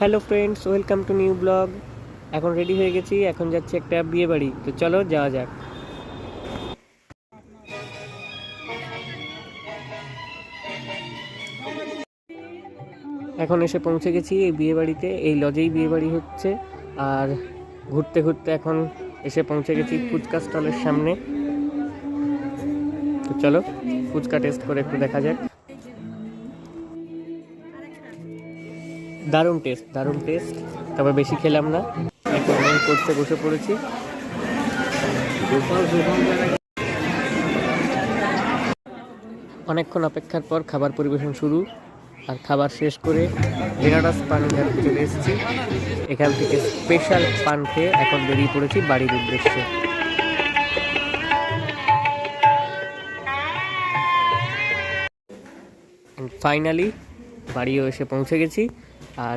Hello friends, welcome to new blog. এখন ready হয়ে গেছি, এখন যাচ্ছি একটা বিয়ে বাড়ি। তো চলো যাওয়া যাক। এখন এসে পৌঁছে গেছি এই বিয়ে বাড়িতে। এই লজেই বিয়ে বাড়ি হচ্ছে। আর ঘুরতে ঘুরতে এখন এসে পৌঁছে গেছি ফুচকা স্টলের সামনে। তো চলো ফুচকা টেস্ট করে একটু দেখা যাক। দারুণ টেস্ট, দারুণ টেস্ট। তবে বেশি খেলাম না, এখন মেন কোর্সে বসে পড়েছি। অনেকক্ষণ অপেক্ষার পর খাবার পরিবেশন শুরু। আর খাবার শেষ করে বেনারস পান ঘাটে চলে এসেছি। এখান থেকে স্পেশাল পান খেয়ে এখন বেরিয়ে পড়েছি বাড়ির উদ্দেশ্যে। ফাইনালি বাড়িও এসে পৌঁছে গেছি। আর